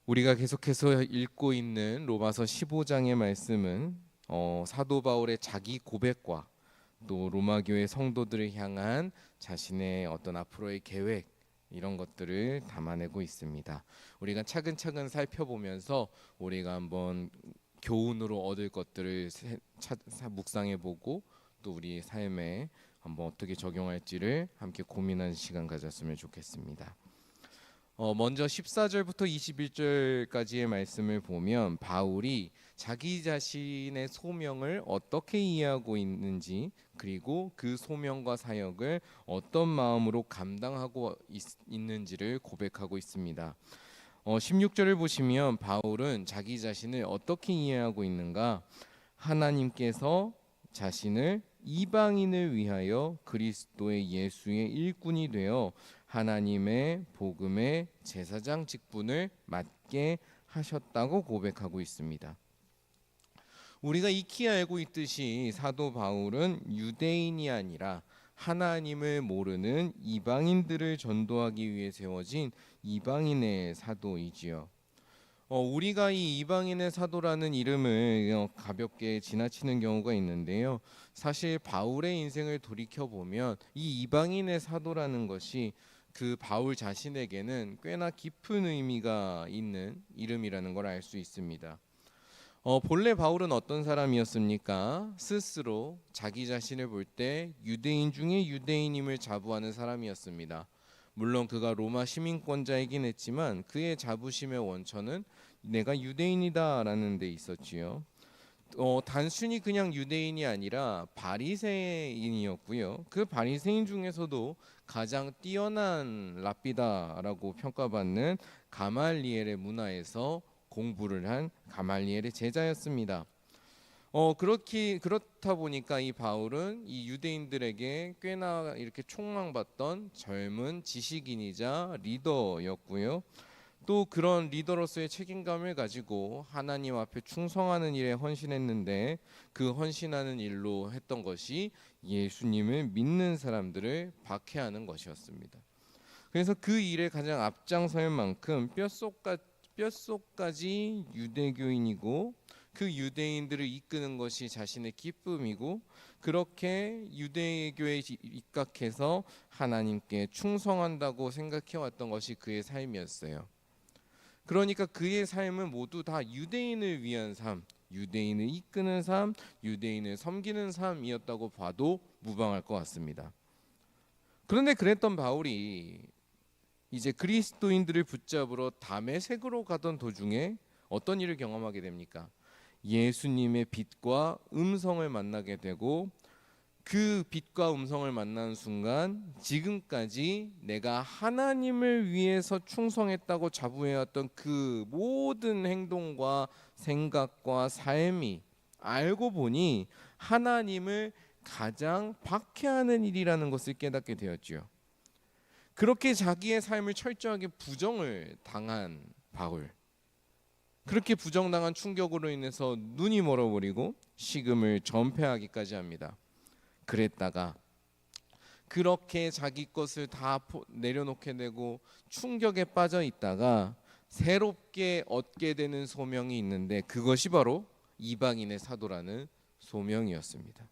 우리가 계속해서 읽고 있는 로마서 15장의 말씀은 사도 바울의 자기 고백과 또 로마 교회 성도들을 향한 자신의 어떤 앞으로의 계획, 이런 것들을 담아내고 있습니다. 우리가 차근차근 살펴보면서 우리가 한번 교훈으로 얻을 것들을 묵상해보고 또 우리 삶에 한번 어떻게 적용할지를 함께 고민하는 시간 가졌으면 좋겠습니다. 먼저 14절부터 21절까지의 말씀을 보면 바울이 자기 자신의 소명을 어떻게 이해하고 있는지, 그리고 그 소명과 사역을 어떤 마음으로 감당하고 있는지를 고백하고 있습니다. 16절을 보시면 바울은 자기 자신을 어떻게 이해하고 있는가? 하나님께서 자신을 이방인을 위하여 그리스도의 예수의 일꾼이 되어 하나님의 복음의 제사장 직분을 맡게 하셨다고 고백하고 있습니다. 우리가 익히 알고 있듯이 사도 바울은 유대인이 아니라 하나님을 모르는 이방인들을 전도하기 위해 세워진 이방인의 사도이지요. 우리가 이 이방인의 사도라는 이름을 가볍게 지나치는 경우가 있는데요. 사실 바울의 인생을 돌이켜 보면 이 이방인의 사도라는 것이 그 바울 자신에게는 꽤나 깊은 의미가 있는 이름이라는 걸 알 수 있습니다. 본래 바울은 어떤 사람이었습니까? 스스로 자기 자신을 볼 때 유대인 중에 유대인임을 자부하는 사람이었습니다. 물론 그가 로마 시민권자이긴 했지만 그의 자부심의 원천은 내가 유대인이다라는 데 있었지요. 단순히 그냥 유대인이 아니라 바리새인이었고요. 그 바리새인 중에서도 가장 뛰어난 랍비다라고 평가받는 가말리엘의 문화에서 공부를 한 가말리엘의 제자였습니다. 그렇다 보니까 이 바울은 이 유대인들에게 꽤나 이렇게 촉망받던 젊은 지식인이자 리더였고요. 또 그런 리더로서의 책임감을 가지고 하나님 앞에 충성하는 일에 헌신했는데, 그 헌신하는 일로 했던 것이 예수님을 믿는 사람들을 박해하는 것이었습니다. 그래서 그 일에 가장 앞장설 만큼 뼛속까지 유대교인이고 그 유대인들을 이끄는 것이 자신의 기쁨이고, 그렇게 유대교에 입각해서 하나님께 충성한다고 생각해왔던 것이 그의 삶이었어요. 그러니까 그의 삶은 모두 다 유대인을 위한 삶, 유대인을 이끄는 삶, 유대인을 섬기는 삶이었다고 봐도 무방할 것 같습니다. 그런데 그랬던 바울이 이제 그리스도인들을 붙잡으러 다메섹으로 가던 도중에 어떤 일을 경험하게 됩니까? 예수님의 빛과 음성을 만나게 되고, 그 빛과 음성을 만나는 순간 지금까지 내가 하나님을 위해서 충성했다고 자부해왔던 그 모든 행동과 생각과 삶이 알고 보니 하나님을 가장 박해하는 일이라는 것을 깨닫게 되었지요. 그렇게 자기의 삶을 철저하게 부정을 당한 바울, 그렇게 부정당한 충격으로 인해서 눈이 멀어버리고 식음을 전폐하기까지 합니다. 그랬다가 그렇게 자기 것을 다 내려놓게 되고 충격에 빠져 있다가 새롭게 얻게 되는 소명이 있는데, 그것이 바로 이방인의 사도라는 소명이었습니다.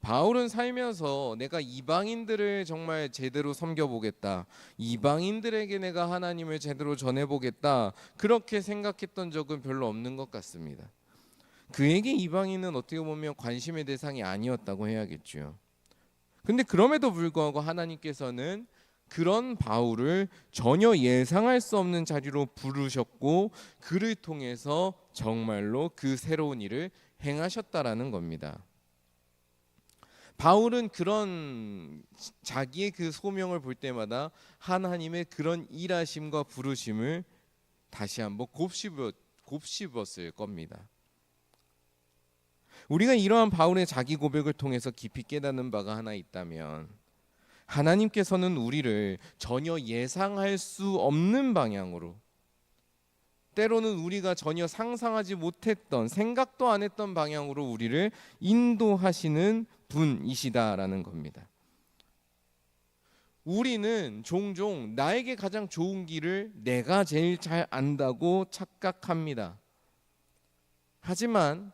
바울은 살면서 내가 이방인들을 정말 제대로 섬겨보겠다, 이방인들에게 내가 하나님을 제대로 전해보겠다, 그렇게 생각했던 적은 별로 없는 것 같습니다. 그에게 이방인은 어떻게 보면 관심의 대상이 아니었다고 해야겠죠. 근데 그럼에도 불구하고 하나님께서는 그런 바울을 전혀 예상할 수 없는 자리로 부르셨고, 그를 통해서 정말로 그 새로운 일을 행하셨다라는 겁니다. 바울은 그런 자기의 그 소명을 볼 때마다 하나님의 그런 일하심과 부르심을 다시 한번 곱씹었을 겁니다. 우리가 이러한 바울의 자기 고백을 통해서 깊이 깨닫는 바가 하나 있다면, 하나님께서는 우리를 전혀 예상할 수 없는 방향으로, 때로는 우리가 전혀 상상하지 못했던, 생각도 안 했던 방향으로 우리를 인도하시는 분이시다라는 겁니다. 우리는 종종 나에게 가장 좋은 길을 내가 제일 잘 안다고 착각합니다. 하지만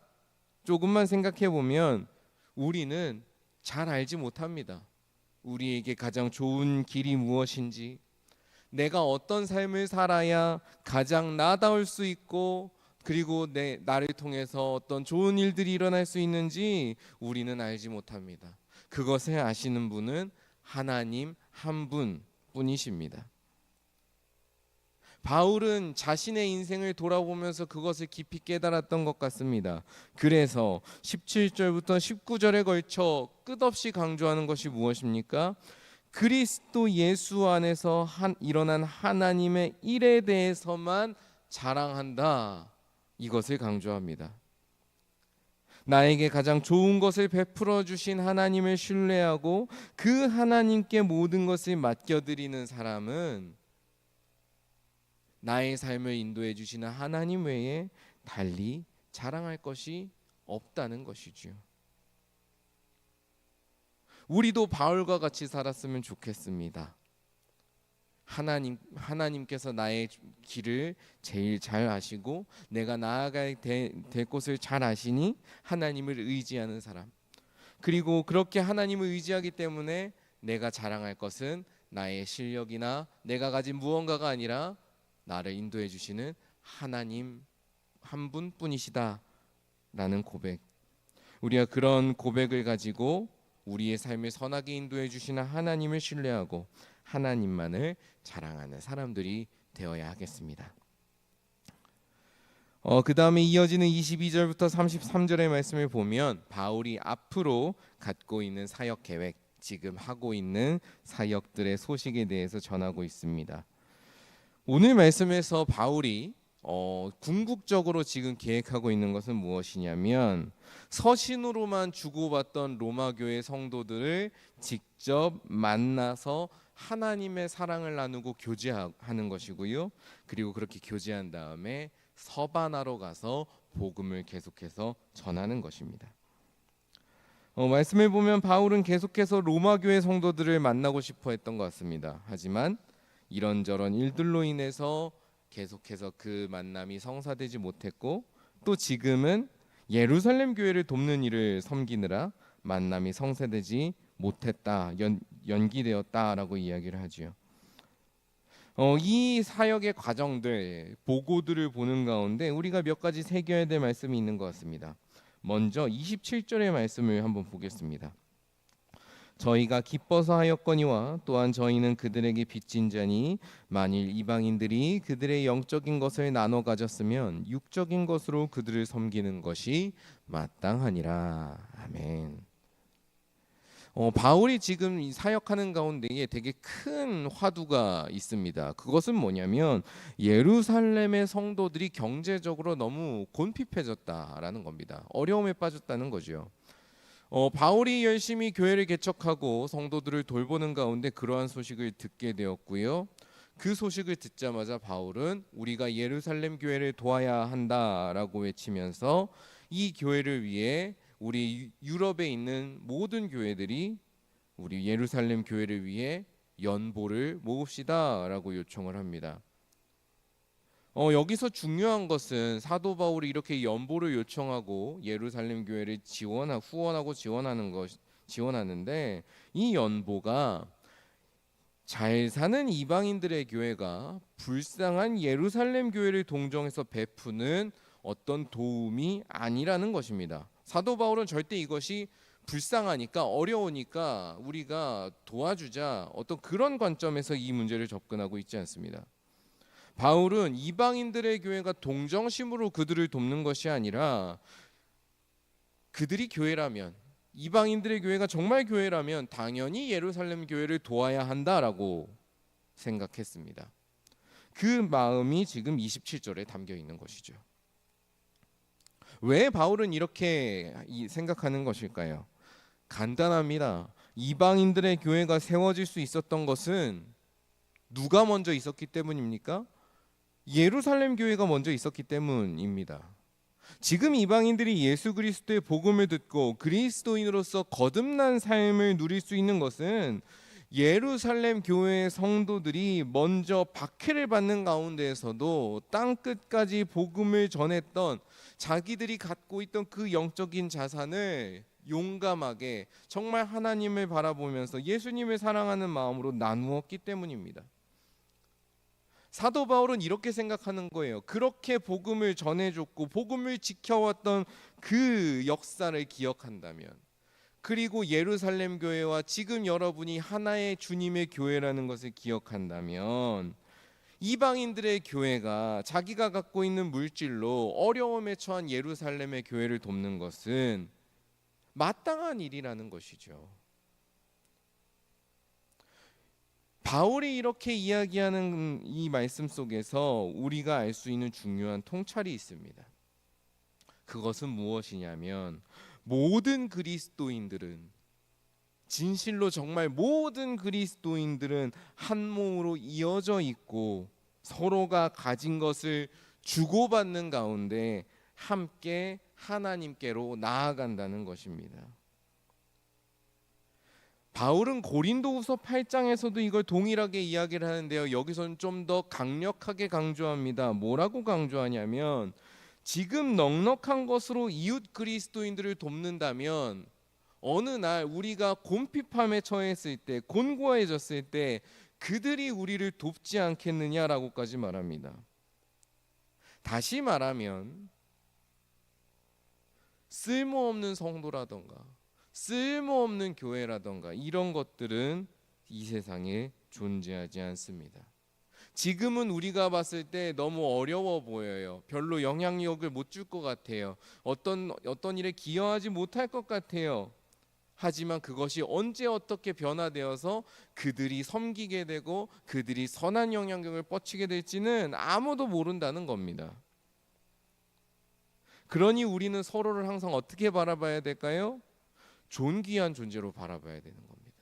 조금만 생각해 보면 우리는 잘 알지 못합니다. 우리에게 가장 좋은 길이 무엇인지, 내가 어떤 삶을 살아야 가장 나다울 수 있고, 그리고 나를 통해서 어떤 좋은 일들이 일어날 수 있는지 우리는 알지 못합니다. 그것을 아시는 분은 하나님 한 분뿐이십니다. 바울은 자신의 인생을 돌아보면서 그것을 깊이 깨달았던 것 같습니다. 그래서 17절부터 19절에 걸쳐 끝없이 강조하는 것이 무엇입니까? 그리스도 예수 안에서 일어난 하나님의 일에 대해서만 자랑한다. 이것을 강조합니다. 나에게 가장 좋은 것을 베풀어 주신 하나님을 신뢰하고 그 하나님께 모든 것을 맡겨드리는 사람은 나의 삶을 인도해 주시는 하나님 외에 달리 자랑할 것이 없다는 것이지요. 우리도 바울과 같이 살았으면 좋겠습니다. 하나님께서 나의 길을 제일 잘 아시고 내가 나아갈 될 곳을 잘 아시니 하나님을 의지하는 사람, 그리고 그렇게 하나님을 의지하기 때문에 내가 자랑할 것은 나의 실력이나 내가 가진 무언가가 아니라 나를 인도해 주시는 하나님 한 분뿐이시다 라는 고백, 우리가 그런 고백을 가지고 우리의 삶을 선하게 인도해 주시는 하나님을 신뢰하고 하나님만을 자랑하는 사람들이 되어야 하겠습니다. 그 다음에 이어지는 22절부터 33절의 말씀을 보면 바울이 앞으로 갖고 있는 사역 계획, 지금 하고 있는 사역들의 소식에 대해서 전하고 있습니다. 오늘 말씀에서 바울이 궁극적으로 지금 계획하고 있는 것은 무엇이냐면 서신으로만 주고받던 로마 교회 성도들을 직접 만나서 하나님의 사랑을 나누고 교제하는 것이고요. 그리고 그렇게 교제한 다음에 서바나로 가서 복음을 계속해서 전하는 것입니다. 말씀을 보면 바울은 계속해서 로마 교회 성도들을 만나고 싶어 했던 것 같습니다. 하지만 이런저런 일들로 인해서 계속해서 그 만남이 성사되지 못했고, 또 지금은 예루살렘 교회를 돕는 일을 섬기느라 만남이 성사되지 못했다, 연기되었다라고 이야기를 하지요. 이 사역의 과정들, 보고들을 보는 가운데 우리가 몇 가지 새겨야 될 말씀이 있는 것 같습니다. 먼저 27절의 말씀을 한번 보겠습니다. 저희가 기뻐서 하였거니와 또한 저희는 그들에게 빚진 자니 만일 이방인들이 그들의 영적인 것을 나눠 가졌으면 육적인 것으로 그들을 섬기는 것이 마땅하니라. 아멘. 바울이 지금 사역하는 가운데에 되게 큰 화두가 있습니다. 그것은 뭐냐면 예루살렘의 성도들이 경제적으로 너무 곤핍해졌다라는 겁니다. 어려움에 빠졌다는 거죠. 바울이 열심히 교회를 개척하고 성도들을 돌보는 가운데 그러한 소식을 듣게 되었고요. 그 소식을 듣자마자 바울은 우리가 예루살렘 교회를 도와야 한다라고 외치면서 이 교회를 위해 우리 유럽에 있는 모든 교회들이 우리 예루살렘 교회를 위해 연보를 모읍시다라고 요청을 합니다. 여기서 중요한 것은 사도 바울이 이렇게 연보를 요청하고 예루살렘 교회를 지원하는데 이 연보가 잘 사는 이방인들의 교회가 불쌍한 예루살렘 교회를 동정해서 베푸는 어떤 도움이 아니라는 것입니다. 사도 바울은 절대 이것이 불쌍하니까, 어려우니까 우리가 도와주자, 어떤 그런 관점에서 이 문제를 접근하고 있지 않습니다. 바울은 이방인들의 교회가 동정심으로 그들을 돕는 것이 아니라 그들이 교회라면, 이방인들의 교회가 정말 교회라면 당연히 예루살렘 교회를 도와야 한다라고 생각했습니다. 그 마음이 지금 27절에 담겨 있는 것이죠. 왜 바울은 이렇게 생각하는 것일까요? 간단합니다. 이방인들의 교회가 세워질 수 있었던 것은 누가 먼저 있었기 때문입니까? 예루살렘 교회가 먼저 있었기 때문입니다. 지금 이방인들이 예수 그리스도의 복음을 듣고 그리스도인으로서 거듭난 삶을 누릴 수 있는 것은 예루살렘 교회의 성도들이 먼저 박해를 받는 가운데에서도 땅 끝까지 복음을 전했던, 자기들이 갖고 있던 그 영적인 자산을 용감하게 정말 하나님을 바라보면서 예수님을 사랑하는 마음으로 나누었기 때문입니다. 사도 바울은 이렇게 생각하는 거예요. 그렇게 복음을 전해줬고 복음을 지켜왔던 그 역사를 기억한다면, 그리고 예루살렘 교회와 지금 여러분이 하나의 주님의 교회라는 것을 기억한다면, 이방인들의 교회가 자기가 갖고 있는 물질로 어려움에 처한 예루살렘의 교회를 돕는 것은 마땅한 일이라는 것이죠. 바울이 이렇게 이야기하는 이 말씀 속에서 우리가 알 수 있는 중요한 통찰이 있습니다. 그것은 무엇이냐면, 모든 그리스도인들은, 진실로 정말 모든 그리스도인들은 한 몸으로 이어져 있고 서로가 가진 것을 주고받는 가운데 함께 하나님께로 나아간다는 것입니다. 바울은 고린도후서 8장에서도 이걸 동일하게 이야기를 하는데요, 여기서는 좀 더 강력하게 강조합니다. 뭐라고 강조하냐면, 지금 넉넉한 것으로 이웃 그리스도인들을 돕는다면 어느 날 우리가 곤핍함에 처했을 때, 곤고해졌을 때 그들이 우리를 돕지 않겠느냐라고까지 말합니다. 다시 말하면 쓸모없는 성도라던가 쓸모없는 교회라던가 이런 것들은 이 세상에 존재하지 않습니다. 지금은 우리가 봤을 때 너무 어려워 보여요. 별로 영향력을 못 줄 것 같아요. 어떤 일에 기여하지 못할 것 같아요. 하지만 그것이 언제 어떻게 변화되어서 그들이 섬기게 되고 그들이 선한 영향력을 뻗치게 될지는 아무도 모른다는 겁니다. 그러니 우리는 서로를 항상 어떻게 바라봐야 될까요? 존귀한 존재로 바라봐야 되는 겁니다.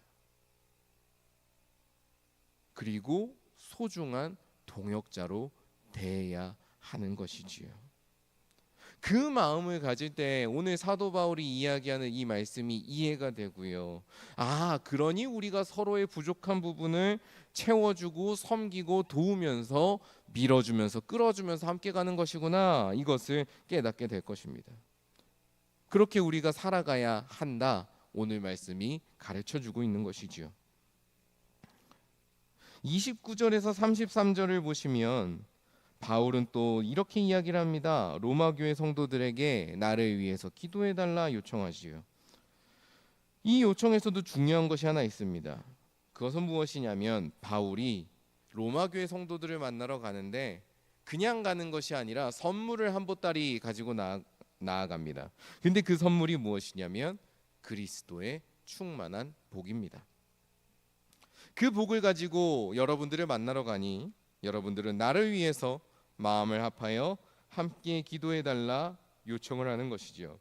그리고 소중한 동역자로 대해야 하는 것이지요. 그 마음을 가질 때 오늘 사도 바울이 이야기하는 이 말씀이 이해가 되고요. 그러니 우리가 서로의 부족한 부분을 채워주고 섬기고 도우면서 밀어주면서 끌어주면서 함께 가는 것이구나, 이것을 깨닫게 될 것입니다. 그렇게 우리가 살아가야 한다, 오늘 말씀이 가르쳐주고 있는 것이지요. 29절에서 33절을 보시면 바울은 또 이렇게 이야기를 합니다. 로마 교회 성도들에게 나를 위해서 기도해달라 요청하지요. 이 요청에서도 중요한 것이 하나 있습니다. 그것은 무엇이냐면, 바울이 로마 교회 성도들을 만나러 가는데 그냥 가는 것이 아니라 선물을 한 보따리 가지고 나아갑니다. 근데 그 선물이 무엇이냐면 그리스도의 충만한 복입니다. 그 복을 가지고 여러분들을 만나러 가니 여러분들은 나를 위해서 마음을 합하여 함께 기도해달라 요청을 하는 것이죠.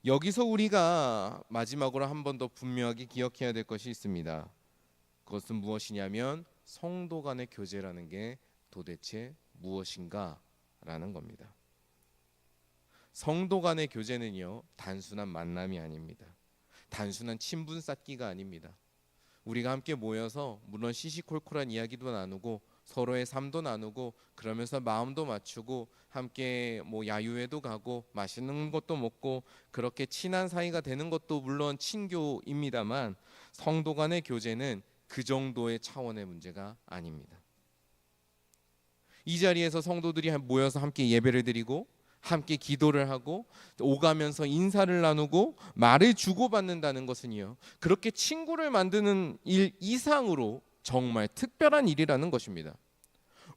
여기서 우리가 마지막으로 한 번 더 분명하게 기억해야 될 것이 있습니다. 그것은 무엇이냐면 성도 간의 교제라는 게 도대체 무엇인가라는 겁니다. 성도 간의 교제는요, 단순한 만남이 아닙니다. 단순한 친분 쌓기가 아닙니다. 우리가 함께 모여서 물론 시시콜콜한 이야기도 나누고 서로의 삶도 나누고 그러면서 마음도 맞추고 함께 야유회도 가고 맛있는 것도 먹고 그렇게 친한 사이가 되는 것도 물론 친교입니다만, 성도 간의 교제는 그 정도의 차원의 문제가 아닙니다. 이 자리에서 성도들이 모여서 함께 예배를 드리고 함께 기도를 하고 오가면서 인사를 나누고 말을 주고받는다는 것은요, 그렇게 친구를 만드는 일 이상으로 정말 특별한 일이라는 것입니다.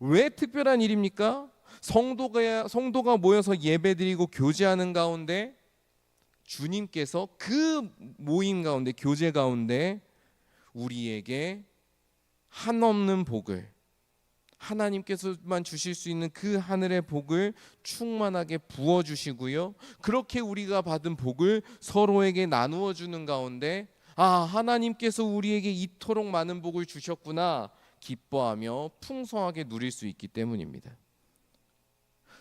왜 특별한 일입니까? 성도가 모여서 예배드리고 교제하는 가운데 주님께서 그 모임 가운데, 교제 가운데 우리에게 한없는 복을, 하나님께서만 주실 수 있는 그 하늘의 복을 충만하게 부어주시고요, 그렇게 우리가 받은 복을 서로에게 나누어 주는 가운데 하나님께서 우리에게 이토록 많은 복을 주셨구나 기뻐하며 풍성하게 누릴 수 있기 때문입니다.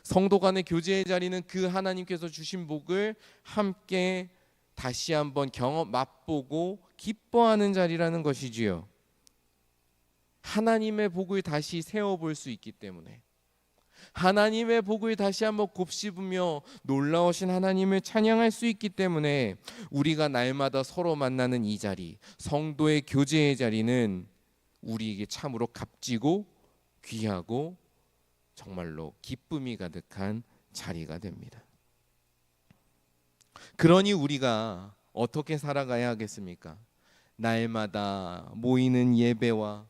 성도 간의 교제의 자리는 그 하나님께서 주신 복을 함께 다시 한번 맛보고 기뻐하는 자리라는 것이지요. 하나님의 복을 다시 세워볼 수 있기 때문에, 하나님의 복을 다시 한번 곱씹으며 놀라우신 하나님을 찬양할 수 있기 때문에, 우리가 날마다 서로 만나는 이 자리, 성도의 교제의 자리는 우리에게 참으로 값지고 귀하고 정말로 기쁨이 가득한 자리가 됩니다. 그러니 우리가 어떻게 살아가야 하겠습니까? 날마다 모이는 예배와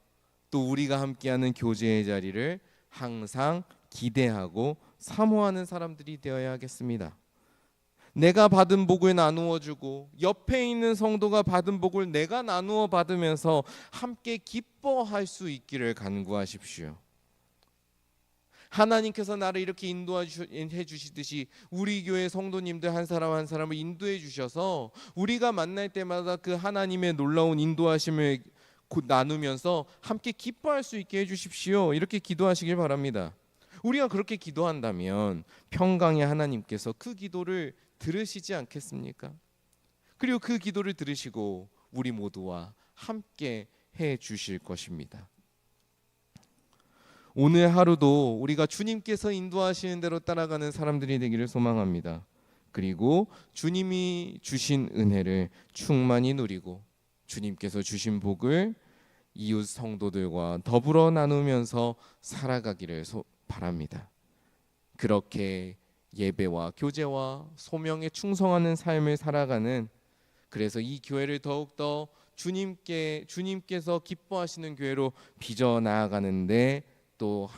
또 우리가 함께하는 교제의 자리를 항상 기대하고 사모하는 사람들이 되어야 하겠습니다. 내가 받은 복을 나누어 주고 옆에 있는 성도가 받은 복을 내가 나누어 받으면서 함께 기뻐할 수 있기를 간구하십시오. 하나님께서 나를 이렇게 인도해 주시듯이 우리 교회 성도님들 한 사람 한 사람을 인도해 주셔서 우리가 만날 때마다 그 하나님의 놀라운 인도하심을 나누면서 함께 기뻐할 수 있게 해주십시오. 이렇게 기도하시길 바랍니다. 우리가 그렇게 기도한다면 평강의 하나님께서 그 기도를 들으시지 않겠습니까? 그리고 그 기도를 들으시고 우리 모두와 함께 해 주실 것입니다. 오늘 하루도 우리가 주님께서 인도하시는 대로 따라가는 사람들이 되기를 소망합니다. 그리고 주님이 주신 은혜를 충만히 누리고 주님께서 주신 복을 이웃 성도들과 더불어 나누면서 살아가기를 바랍니다. 그렇게 예배와 교제와 소명에 충성하는 삶을 살아가는, 그래서 이 교회를 더욱더 주님께서 기뻐하시는 교회로 빚어 나아가는데 또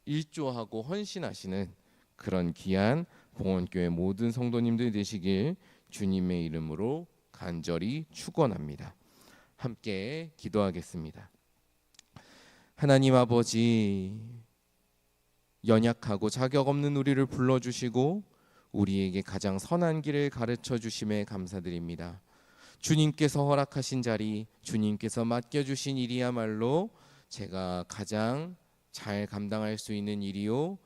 일조하고 헌신하시는 그런 귀한 봉헌교회 모든 성도님들 되시길 주님의 이름으로 간절히 축원합니다. 함께 기도하겠습니다. 하나님 아버지, 연약하고 자격 없는 우리를 불러주시고 우리에게 가장 선한 길을 가르쳐 주심에 감사드립니다. 주님께서 허락하신 자리, 주님께서 맡겨주신 일이야말로 제가 가장 잘 감당할 수 있는 일이요,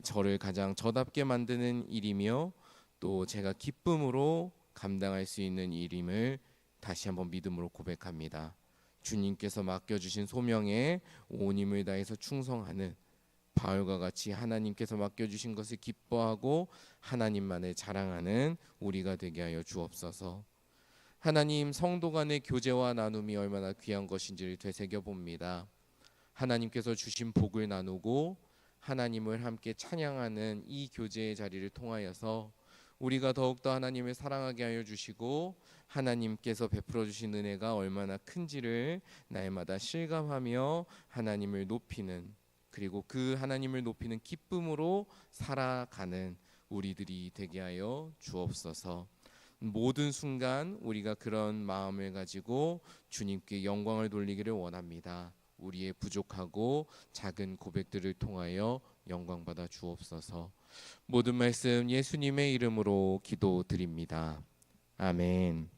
저를 가장 저답게 만드는 일이며 또 제가 기쁨으로 감당할 수 있는 일임을 다시 한번 믿음으로 고백합니다. 주님께서 맡겨주신 소명에 온 힘을 다해서 충성하는 바울과 같이 하나님께서 맡겨주신 것을 기뻐하고 하나님만을 자랑하는 우리가 되게 하여 주옵소서. 하나님, 성도 간의 교제와 나눔이 얼마나 귀한 것인지를 되새겨봅니다. 하나님께서 주신 복을 나누고 하나님을 함께 찬양하는 이 교제의 자리를 통하여서 우리가 더욱더 하나님을 사랑하게 하여 주시고 하나님께서 베풀어 주신 은혜가 얼마나 큰지를 날마다 실감하며 하나님을 높이는, 그리고 그 하나님을 높이는 기쁨으로 살아가는 우리들이 되게 하여 주옵소서. 모든 순간 우리가 그런 마음을 가지고 주님께 영광을 돌리기를 원합니다. 우리의 부족하고 작은 고백들을 통하여 영광받아 주옵소서. 모든 말씀 예수님의 이름으로 기도드립니다. 아멘.